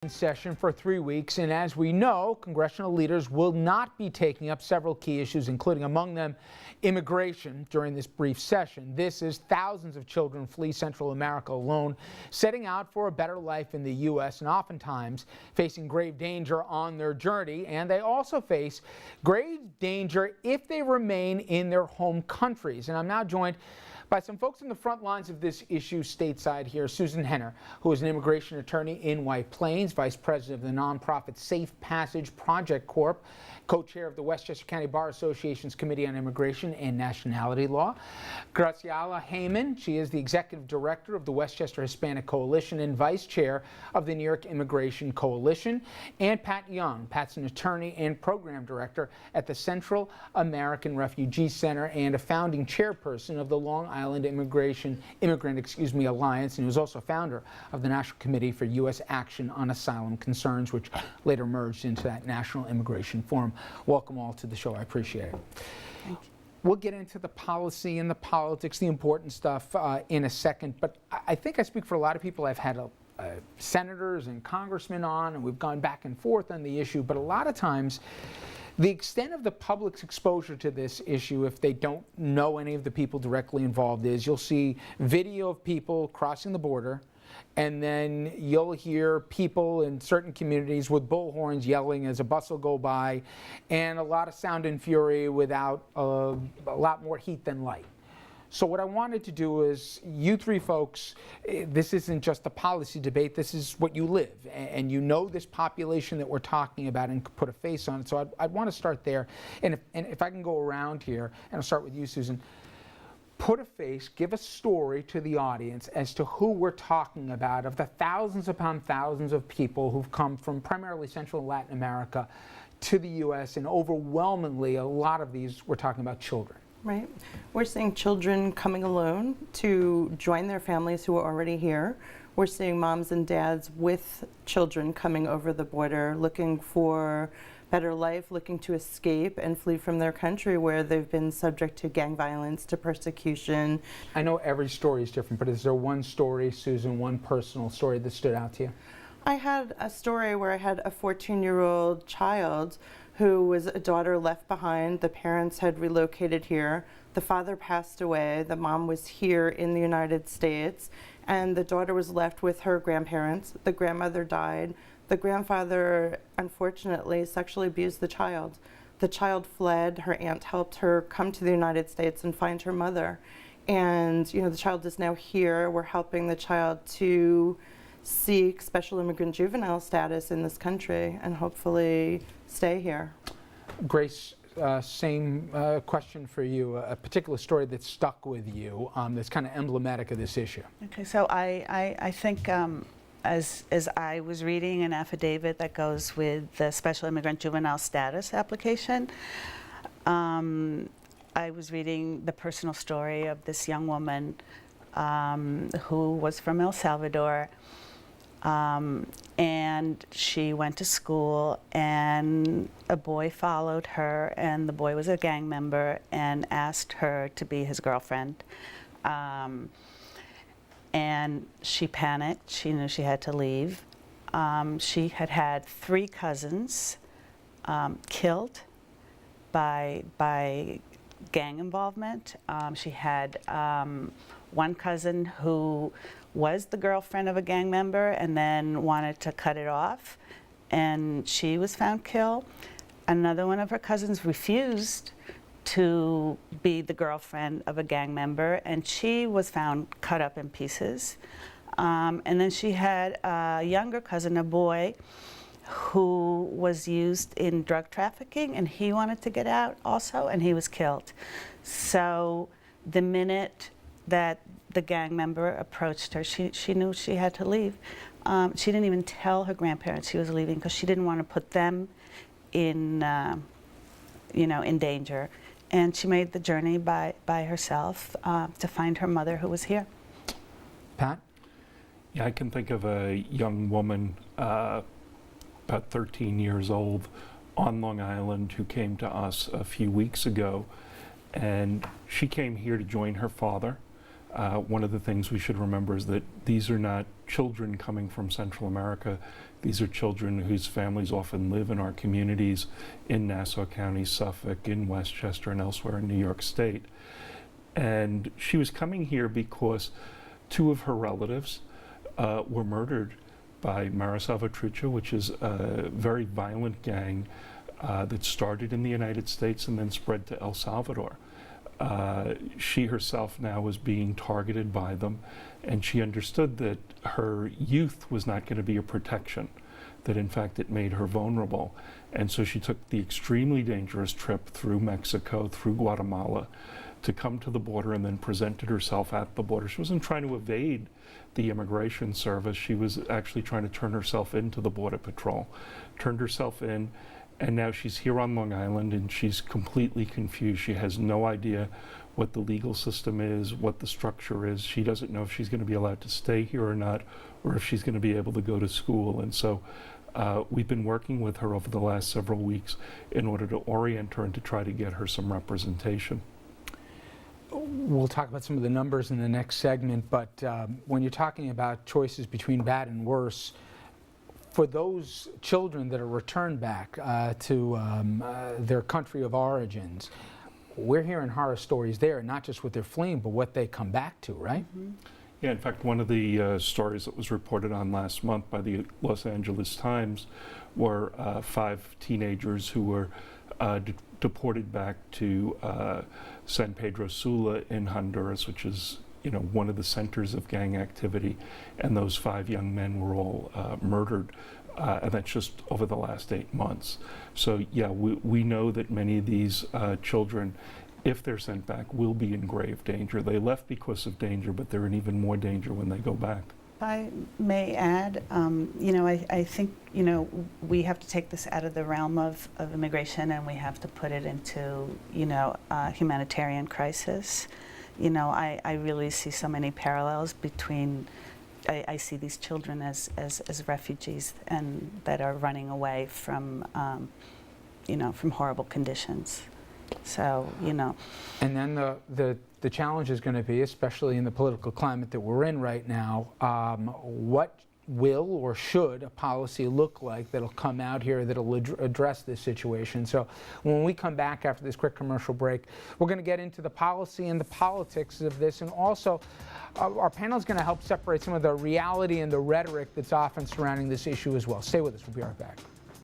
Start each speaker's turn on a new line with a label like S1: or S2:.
S1: Session for 3 weeks, and as we know, congressional leaders will not be taking up several key issues, including among them immigration, during this brief session. This is thousands of children flee Central America alone, setting out for a better life in the U.S. and oftentimes facing grave danger on their journey, and they also face grave danger if they remain in their home countries. And I'm now joined by some folks on the front lines of this issue stateside here. Susan Henner, who is an immigration attorney in White Plains, vice president of the nonprofit Safe Passage Project Corp., co-chair of the Westchester County Bar Association's Committee on Immigration and Nationality Law. Graciela Heyman, she is the executive director of the Westchester Hispanic Coalition and vice chair of the New York Immigration Coalition. And Pat Young, Pat's an attorney and program director at the Central American Refugee Center and a founding chairperson of the Long Island Immigrant Alliance, and he was also founder of the National Committee for U.S. Action on Asylum Concerns, which later merged into that National Immigration Forum. Welcome all to the show. I appreciate it.
S2: Thank you.
S1: We'll get into the policy and the politics, the important stuff in a second, but I think I speak for a lot of people. I've had senators and congressmen on, and we've gone back and forth on the issue, but a lot of times the extent of the public's exposure to this issue, if they don't know any of the people directly involved, is you'll see video of people crossing the border, and then you'll hear people in certain communities with bullhorns yelling as a bus will go by, and a lot of sound and fury without a lot more heat than light. So what I wanted to do is, you three folks, this isn't just a policy debate, this is what you live, and you know this population that we're talking about and put a face on it. So I'd want to start there, and if I can go around here, and I'll start with you, Susan. Put a face, give a story to the audience as to who we're talking about, of the thousands upon thousands of people who've come from primarily Central and Latin America to the U.S., and overwhelmingly a lot of these, we're talking about children.
S2: Right. We're seeing children coming alone to join their families who are already here. We're seeing moms and dads with children coming over the border looking for better life, looking to escape and flee from their country where they've been subject to gang violence, to persecution.
S1: I know every story is different, but is there one story, Susan, one personal story that stood out to you?
S2: I had a story where I had a 14-year-old child who was a daughter left behind. The parents had relocated here. The father passed away. The mom was here in the United States, and the daughter was left with her grandparents. The grandmother died. The grandfather, unfortunately, sexually abused the child. The child fled. Her aunt helped her come to the United States and find her mother. And, the child is now here. We're helping the child to seek special immigrant juvenile status in this country and hopefully stay here.
S1: Grace, same question for you. A particular story that stuck with you that's kind of emblematic of this issue.
S3: Okay, so I think as I was reading an affidavit that goes with the special immigrant juvenile status application, I was reading the personal story of this young woman who was from El Salvador, and she went to school, and a boy followed her, and the boy was a gang member and asked her to be his girlfriend. And she panicked. She knew she had to leave. She had had 3 cousins killed by gang involvement. She had one cousin who was the girlfriend of a gang member and then wanted to cut it off, and she was found killed. Another one of her cousins refused to be the girlfriend of a gang member, and she was found cut up in pieces. And then she had a younger cousin, a boy, who was used in drug trafficking, and he wanted to get out also, and he was killed. So the minute that the gang member approached her, she knew she had to leave. She didn't even tell her grandparents she was leaving because she didn't want to put them in, in danger. And she made the journey by herself to find her mother, who was here.
S1: Pat?
S4: Yeah, I can think of a young woman, about 13 years old, on Long Island, who came to us a few weeks ago, and she came here to join her father. One of the things we should remember is that these are not children coming from Central America. These are children whose families often live in our communities in Nassau County, Suffolk, in Westchester, and elsewhere in New York State. And she was coming here because two of her relatives were murdered by Mara Salvatrucha, which is a very violent gang that started in the United States and then spread to El Salvador. She herself now was being targeted by them, and she understood that her youth was not going to be a protection, that in fact it made her vulnerable. And so she took the extremely dangerous trip through Mexico, through Guatemala, to come to the border and then presented herself at the border. She wasn't trying to evade the immigration service. She was actually trying to turn herself into the Border Patrol, turned herself in, and now she's here on Long Island and she's completely confused. She has no idea what the legal system is, what the structure is. She doesn't know if she's going to be allowed to stay here or not, or if she's going to be able to go to school. And so we've been working with her over the last several weeks in order to orient her and to try to get her some representation.
S1: We'll talk about some of the numbers in the next segment, but when you're talking about choices between bad and worse, for those children that are returned back to their country of origins, we're hearing horror stories there, not just what they're fleeing, but what they come back to, right?
S3: Mm-hmm.
S4: Yeah, in fact, one of the stories that was reported on last month by the Los Angeles Times were 5 teenagers who were deported back to San Pedro Sula in Honduras, which is, you know, one of the centers of gang activity, and those 5 young men were all murdered, and that's just over the last 8 months. So yeah, we know that many of these children, if they're sent back, will be in grave danger. They left because of danger, but they're in even more danger when they go back.
S3: If I may add, you know, I think, you know, we have to take this out of the realm of immigration, and we have to put it into, you know, humanitarian crisis. You know, I really see so many parallels between, I see these children as refugees and that are running away from, you know, from horrible conditions. So, you know.
S1: And then the challenge is going to be, especially in the political climate that we're in right now, what will or should a policy look like that'll come out here that'll address this situation. So when we come back after this quick commercial break, we're going to get into the policy and the politics of this, and also our panel is going to help separate some of the reality and the rhetoric that's often surrounding this issue as well. Stay with us. We'll be right back.